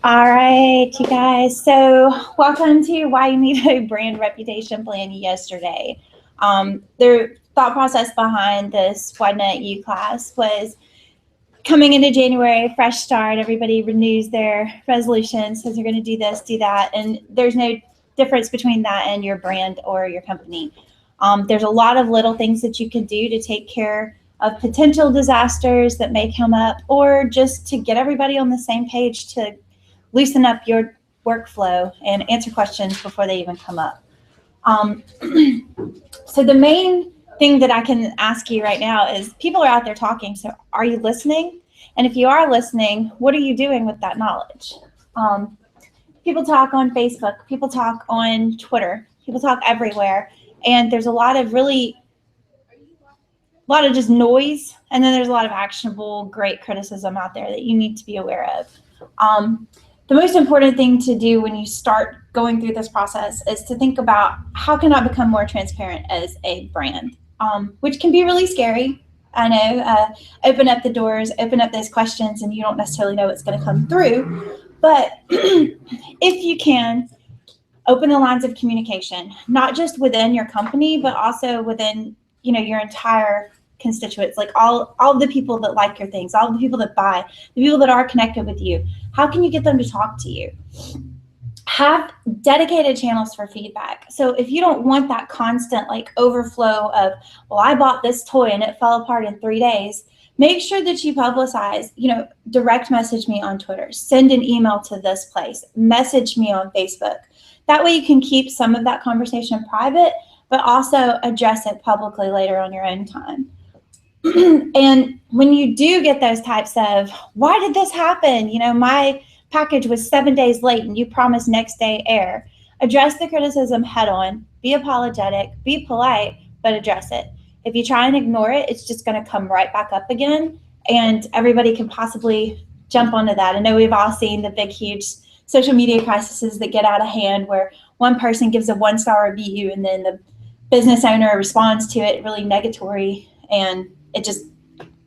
All right, you guys. So, welcome to Why You Need a Brand Reputation Plan yesterday. The thought process behind this WideNet U class was coming into January, fresh start. Everybody renews their resolutions, says they're going to do this, do that, and there's no difference between that and your brand or your company. There's a lot of little things that you can do to take care of potential disasters that may come up, or just to get everybody on the same page to loosen up your workflow and answer questions before they even come up. So the main thing that I can ask you right now is, people are out there talking, so are you listening? And if you are listening, what are you doing with that knowledge? People talk on Facebook, people talk on Twitter, people talk everywhere, and there's a lot of just noise, and then there's a lot of actionable, great criticism out there that you need to be aware of. The most important thing to do when you start going through this process is to think about, how can I become more transparent as a brand, which can be really scary. I know, open up the doors, open up those questions, and you don't necessarily know what's going to come through. But if you can, open the lines of communication, not just within your company, but also within, your entire constituents, like all of the people that like your things, all the people that buy, the people that are connected with you. How can you get them to talk to you? Have dedicated channels for feedback. So if you don't want that constant overflow of, well, I bought this toy and it fell apart in 3 days, make sure that you publicize, direct message me on Twitter, send an email to this place, message me on Facebook. That way you can keep some of that conversation private, but also address it publicly later on your own time. And when you do get those types of, why did this happen? My package was 7 days late and you promised next day air. Address the criticism head on, be apologetic, be polite, but address it. If you try and ignore it, it's just going to come right back up again, and everybody can possibly jump onto that. I know we've all seen the big, huge social media crises that get out of hand, where one person gives a 1-star review and then the business owner responds to it really negatory, and it just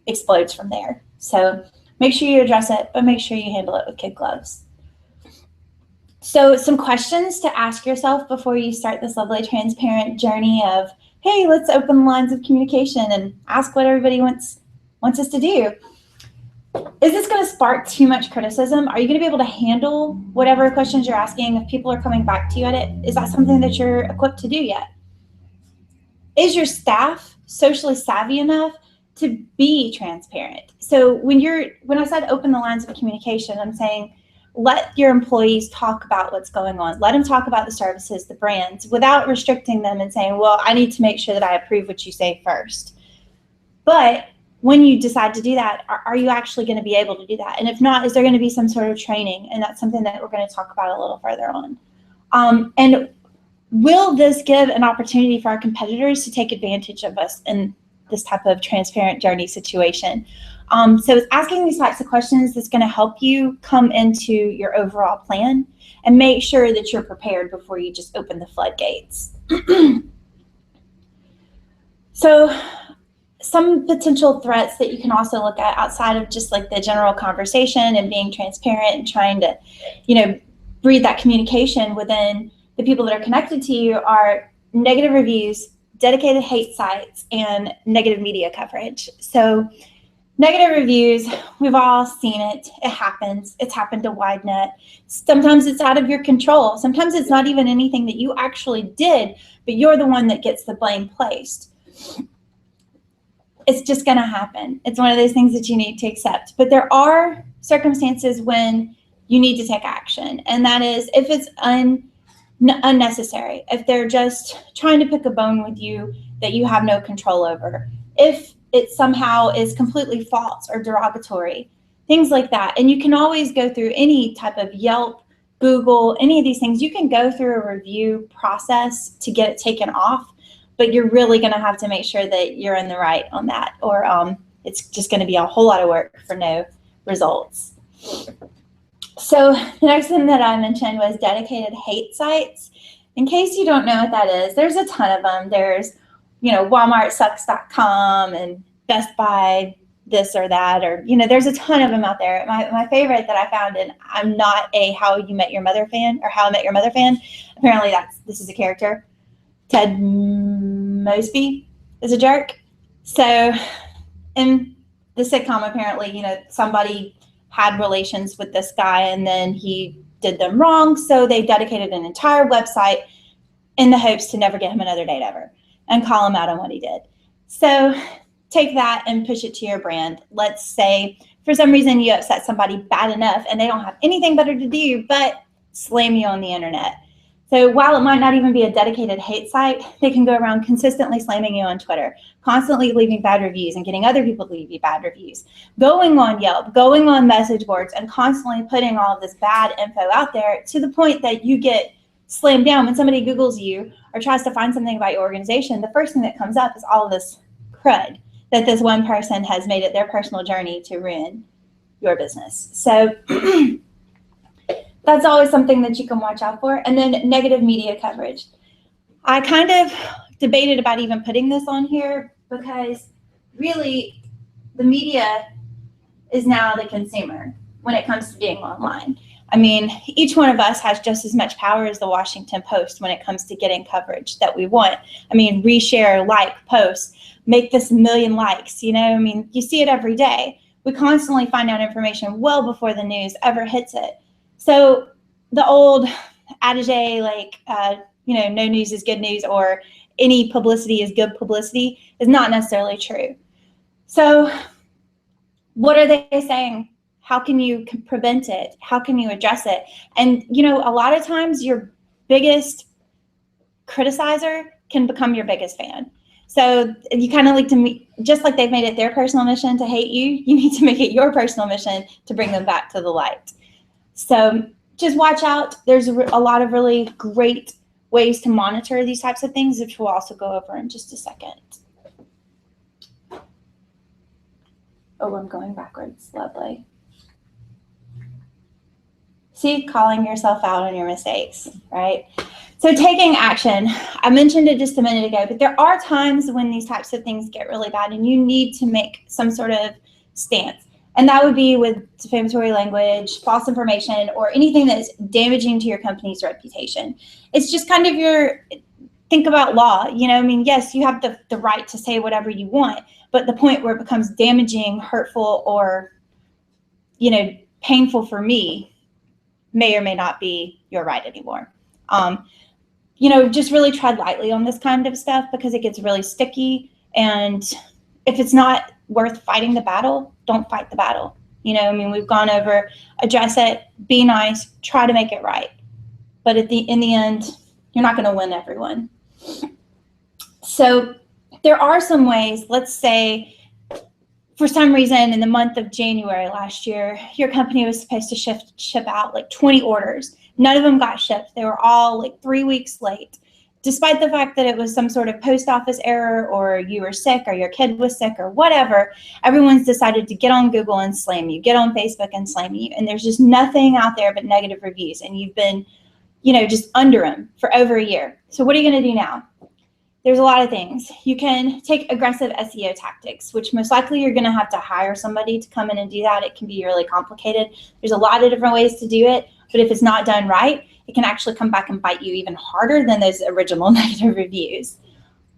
explodes from there. So make sure you address it, but make sure you handle it with kid gloves. So some questions to ask yourself before you start this lovely, transparent journey of, hey, let's open the lines of communication and ask what everybody wants us to do. Is this going to spark too much criticism? Are you going to be able to handle whatever questions you're asking if people are coming back to you at it? Is that something that you're equipped to do yet? Is your staff socially savvy enough to be transparent? So when I said open the lines of communication, I'm saying let your employees talk about what's going on. Let them talk about the services, the brands, without restricting them and saying, well, I need to make sure that I approve what you say first. But when you decide to do that, are you actually going to be able to do that? And if not, is there going to be some sort of training? And that's something that we're going to talk about a little further on. And will this give an opportunity for our competitors to take advantage of us in this type of transparent journey situation? So it's asking these types of questions that's going to help you come into your overall plan and make sure that you're prepared before you just open the floodgates. So some potential threats that you can also look at outside of just the general conversation and being transparent and trying to, breed that communication within the people that are connected to you are negative reviews, dedicated hate sites, and negative media coverage. So negative reviews, we've all seen it. It happens. It's happened to WideNet. Sometimes it's out of your control. Sometimes it's not even anything that you actually did, but you're the one that gets the blame placed. It's just going to happen. It's one of those things that you need to accept. But there are circumstances when you need to take action, and that is if it's unnecessary, if they're just trying to pick a bone with you that you have no control over, if it somehow is completely false or derogatory, things like that. And you can always go through any type of Yelp, Google, any of these things. You can go through a review process to get it taken off, but you're really going to have to make sure that you're in the right on that, or it's just going to be a whole lot of work for no results. So the next thing that I mentioned was dedicated hate sites. In case you don't know what that is, there's a ton of them. There's, WalmartSucks.com and Best Buy this or that, or, there's a ton of them out there. My favorite that I found, and I'm not a How You Met Your Mother fan or How I Met Your Mother fan. Apparently this is a character. Ted Mosby is a jerk. So in the sitcom, apparently, somebody had relations with this guy and then he did them wrong. So they dedicated an entire website in the hopes to never get him another date ever and call him out on what he did. So take that and push it to your brand. Let's say for some reason you upset somebody bad enough and they don't have anything better to do but slam you on the internet. So while it might not even be a dedicated hate site, they can go around consistently slamming you on Twitter, constantly leaving bad reviews and getting other people to leave you bad reviews, going on Yelp, going on message boards, and constantly putting all of this bad info out there to the point that you get slammed down. When somebody Googles you or tries to find something about your organization, the first thing that comes up is all of this crud that this one person has made it their personal journey to ruin your business. So that's always something that you can watch out for. And then negative media coverage. I kind of debated about even putting this on here because really the media is now the consumer when it comes to being online. I mean, each one of us has just as much power as the Washington Post when it comes to getting coverage that we want. I mean, reshare, like, post, make this 1 million likes, I mean, you see it every day. We constantly find out information well before the news ever hits it. So the old adage, like, no news is good news or any publicity is good publicity is not necessarily true. So what are they saying? How can you prevent it? How can you address it? And, a lot of times your biggest criticizer can become your biggest fan. So you kind of like to meet, just like they've made it their personal mission to hate you, you need to make it your personal mission to bring them back to the light. So just watch out. There's a lot of really great ways to monitor these types of things, which we'll also go over in just a second. Oh, I'm going backwards. Lovely. See, calling yourself out on your mistakes, right? So taking action, I mentioned it just a minute ago, but there are times when these types of things get really bad and you need to make some sort of stance. And that would be with defamatory language, false information, or anything that is damaging to your company's reputation. It's just kind of think about law, I mean, yes, you have the right to say whatever you want, but the point where it becomes damaging, hurtful, or, painful for me may or may not be your right anymore. Just really tread lightly on this kind of stuff because it gets really sticky. And if it's not worth fighting the battle, don't fight the battle. I mean, we've gone over, address it, be nice, try to make it right. But in the end, you're not going to win everyone. So there are some ways, let's say, for some reason in the month of January last year, your company was supposed to ship out like 20 orders. None of them got shipped. They were all like 3 weeks late. Despite the fact that it was some sort of post office error or you were sick or your kid was sick or whatever, everyone's decided to get on Google and slam you, get on Facebook and slam you. And there's just nothing out there but negative reviews. And you've been, just under them for over a year. So what are you going to do now? There's a lot of things. You can take aggressive SEO tactics, which most likely you're going to have to hire somebody to come in and do that. It can be really complicated. There's a lot of different ways to do it, but if it's not done right, it can actually come back and bite you even harder than those original negative reviews.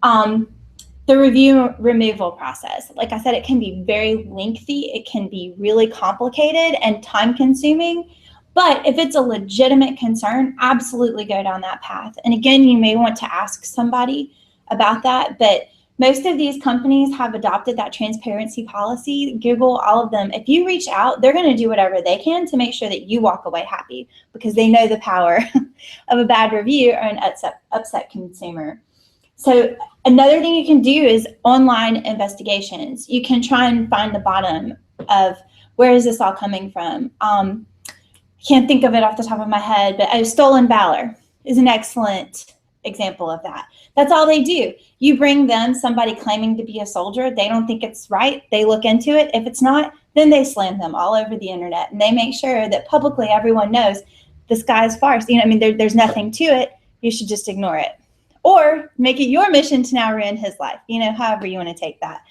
The review removal process, like I said, it can be very lengthy. It can be really complicated and time consuming. But if it's a legitimate concern, absolutely go down that path. And again, you may want to ask somebody about that, but most of these companies have adopted that transparency policy. Google, all of them. If you reach out, they're going to do whatever they can to make sure that you walk away happy because they know the power of a bad review or an upset consumer. So another thing you can do is online investigations. You can try and find the bottom of where is this all coming from. Can't think of it off the top of my head, but stolen valor is an excellent example of that. That's all they do. You bring them somebody claiming to be a soldier. They don't think it's right. They look into it. If it's not, then they slam them all over the internet and they make sure that publicly everyone knows this guy's farce. There's nothing to it. You should just ignore it or make it your mission to now ruin his life. However you want to take that.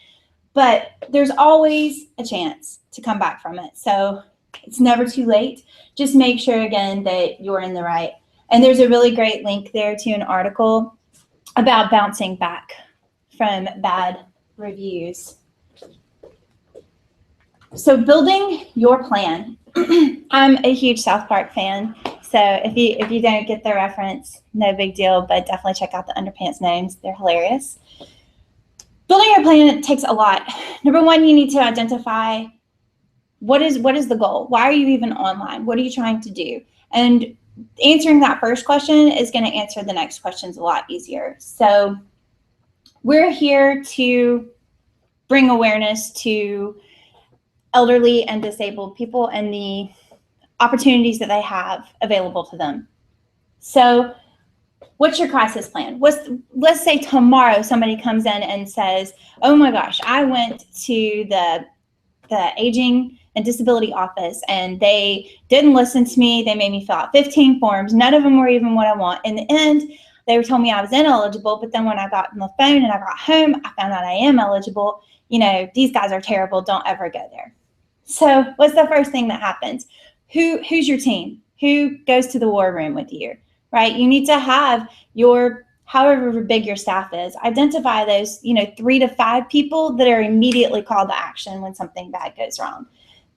but there's always a chance to come back from it. So it's never too late. Just make sure, again, that you're in the right. And there's a really great link there to an article about bouncing back from bad reviews. So building your plan. I'm a huge South Park fan. So if you don't get the reference, no big deal, but definitely check out the Underpants Gnomes. They're hilarious. Building your plan takes a lot. Number one, you need to identify what is the goal? Why are you even online? What are you trying to do? And answering that first question is going to answer the next questions a lot easier. So we're here to bring awareness to elderly and disabled people and the opportunities that they have available to them. So what's your crisis plan? Let's say tomorrow somebody comes in and says, oh my gosh, I went to the aging and disability office and they didn't listen to me. They made me fill out 15 forms. None of them were even what I want. In the end, they told me I was ineligible, but then when I got on the phone and I got home, I found out I am eligible. You know, these guys are terrible. Don't ever go there. So what's the first thing that happens? Who's your team? Who goes to the war room with you, right? You need to have your, however big your staff is, identify those, 3 to 5 people that are immediately called to action when something bad goes wrong.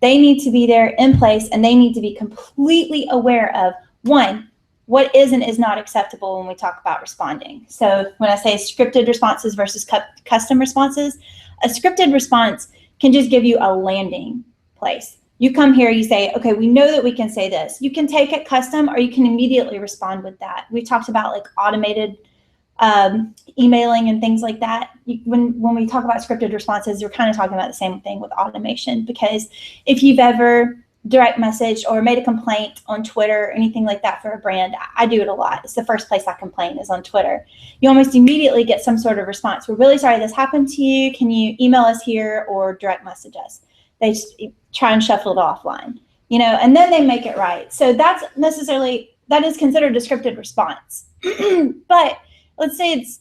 They need to be there in place, and they need to be completely aware of, one, what is and is not acceptable when we talk about responding. So when I say scripted responses versus custom responses, a scripted response can just give you a landing place. You come here, you say, okay, we know that we can say this. You can take it custom, or you can immediately respond with that. We've talked about like automated emailing and things like that. When we talk about scripted responses, we're kind of talking about the same thing with automation, because if you've ever direct messaged or made a complaint on Twitter or anything like that for a brand, I do it a lot. It's the first place I complain is on Twitter. You almost immediately get some sort of response. We're really sorry this happened to you. Can you email us here or direct message us? They just try and shuffle it offline, and then they make it right. So that is considered a scripted response. But let's say it's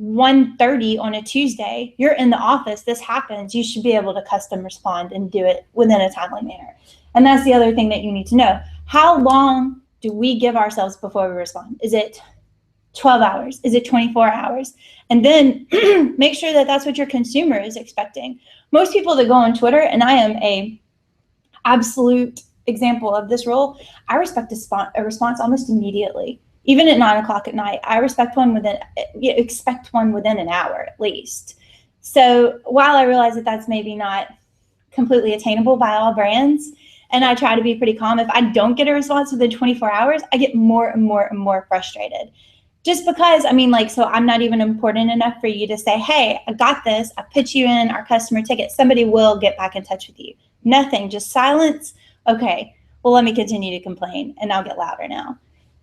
1:30 on a Tuesday, you're in the office, this happens, you should be able to custom respond and do it within a timely manner. And that's the other thing that you need to know. How long do we give ourselves before we respond? Is it 12 hours? Is it 24 hours? And then make sure that that's what your consumer is expecting. Most people that go on Twitter, and I am a absolute example of this role, I respect a response almost immediately. Even at 9 o'clock at night, I expect one within an hour at least. So while I realize that that's maybe not completely attainable by all brands, and I try to be pretty calm, if I don't get a response within 24 hours, I get more and more and more frustrated. Just because, so I'm not even important enough for you to say, hey, I got this, I put you in our customer ticket, somebody will get back in touch with you. Nothing, just silence. Okay, well, let me continue to complain, and I'll get louder now.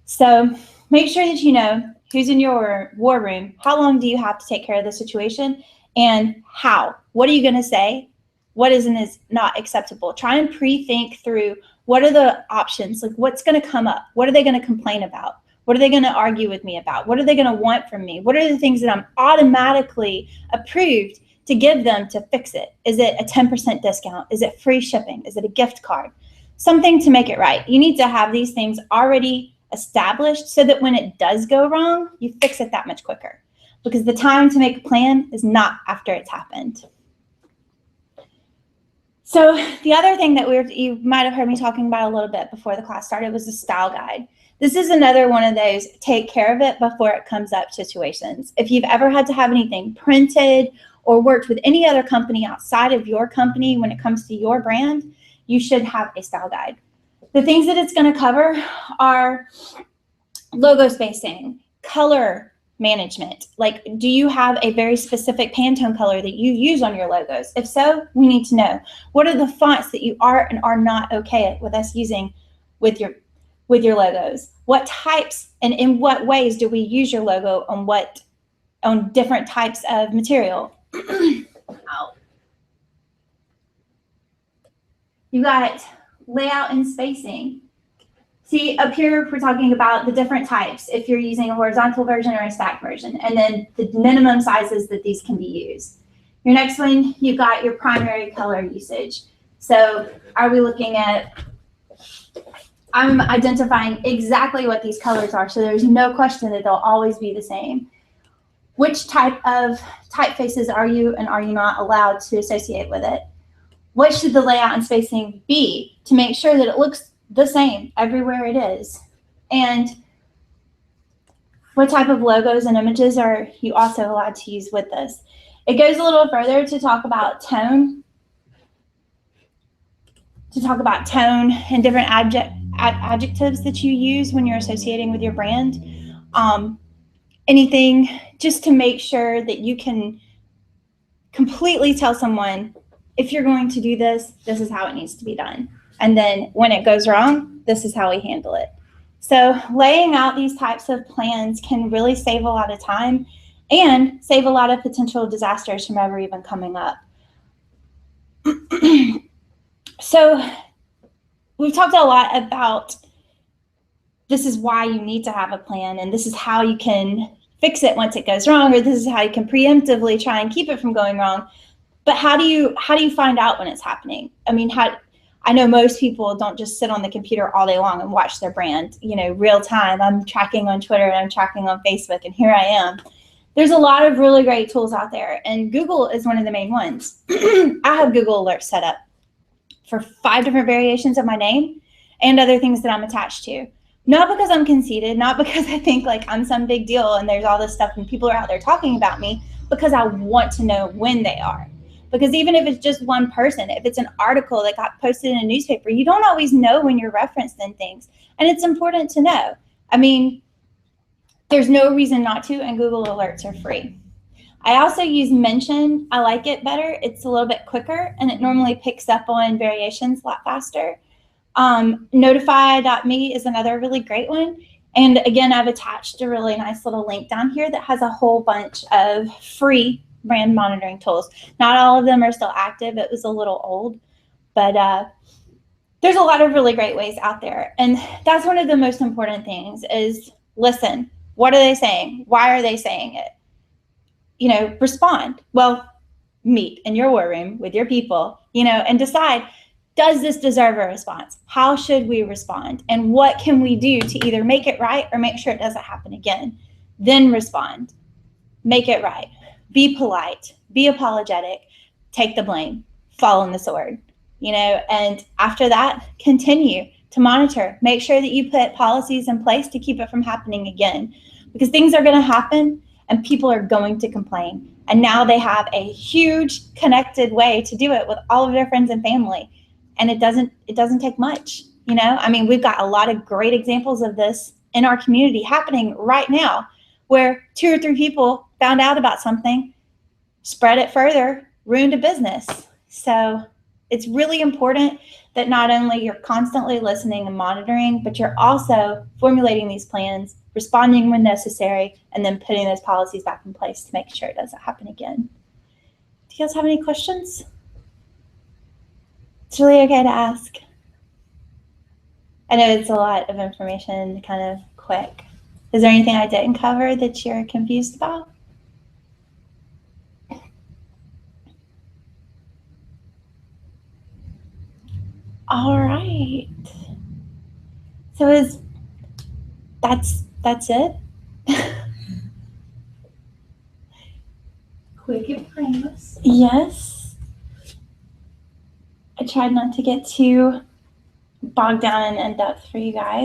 So make sure that you know who's in your war room, how long do you have to take care of the situation, and how. What are you going to say? What is not acceptable? Try and pre-think through what are the options, like what's going to come up? What are they going to complain about? What are they going to argue with me about? What are they going to want from me? What are the things that I'm automatically approved to give them to fix it? Is it a 10% discount? Is it free shipping? Is it a gift card? Something to make it right. You need to have these things already established so that when it does go wrong, you fix it that much quicker, because the time to make a plan is not after it's happened. So the other thing that you might have heard me talking about a little bit before the class started was the style guide. This is another one of those take care of it before it comes up situations. If you've ever had to have anything printed or worked with any other company outside of your company when it comes to your brand, you should have a style guide. The things that it's going to cover are logo spacing, color management. Like, do you have a very specific Pantone color that you use on your logos? If so, we need to know. What are the fonts that you are and are not okay with us using with your logos? What types and in what ways do we use your logo on different types of material? You got layout and spacing. See, up here, we're talking about the different types, if you're using a horizontal version or a stack version, and then the minimum sizes that these can be used. Your next one, you got your primary color usage. So are we looking at, I'm identifying exactly what these colors are, so there's no question that they'll always be the same. Which type of typefaces are you and are you not allowed to associate with it? What should the layout and spacing be to make sure that it looks the same everywhere it is? And what type of logos and images are you also allowed to use with this? It goes a little further to talk about tone, and different adjectives that you use when you're associating with your brand. Anything just to make sure that you can completely tell someone, if you're going to do this, this is how it needs to be done. And then when it goes wrong, this is how we handle it. So laying out these types of plans can really save a lot of time and save a lot of potential disasters from ever even coming up. So we've talked a lot about this is why you need to have a plan, and this is how you can fix it once it goes wrong, or this is how you can preemptively try and keep it from going wrong. But how do you find out when it's happening? I mean, I know most people don't just sit on the computer all day long and watch their brand, real time. I'm tracking on Twitter and I'm tracking on Facebook, and here I am. There's a lot of really great tools out there, and Google is one of the main ones. I have Google Alerts set up for 5 different variations of my name and other things that I'm attached to. Not because I'm conceited, not because I think like I'm some big deal and there's all this stuff and people are out there talking about me, because I want to know when they are. Because even if it's just one person, if it's an article that got posted in a newspaper, you don't always know when you're referenced in things. And it's important to know. I mean, there's no reason not to, and Google Alerts are free. I also use Mention. I like it better. It's a little bit quicker, and it normally picks up on variations a lot faster. Notify.me is another really great one. And again, I've attached a really nice little link down here that has a whole bunch of free brand monitoring tools. Not all of them are still active. It was a little old, but there's a lot of really great ways out there. And that's one of the most important things is listen. What are they saying? Why are they saying it? Respond. Well, meet in your war room with your people, and decide, does this deserve a response? How should we respond? And what can we do to either make it right or make sure it doesn't happen again? Then respond. Make it right. Be polite. Be apologetic. Take the blame. Fall on the sword. And after that, continue to monitor. Make sure that you put policies in place to keep it from happening again. Because things are going to happen and people are going to complain. And now they have a huge connected way to do it with all of their friends and family. And it doesn't take much, I mean, we've got a lot of great examples of this in our community happening right now, where 2 or 3 people found out about something, spread it further, ruined a business. So it's really important that not only you're constantly listening and monitoring, but you're also formulating these plans, responding when necessary, and then putting those policies back in place to make sure it doesn't happen again. Do you guys have any questions? It's really okay to ask. I know it's a lot of information, kind of quick. Is there anything I didn't cover that you're confused about? All right. So that's it? Quick and painless. Yes. I tried not to get too bogged down and in depth for you guys.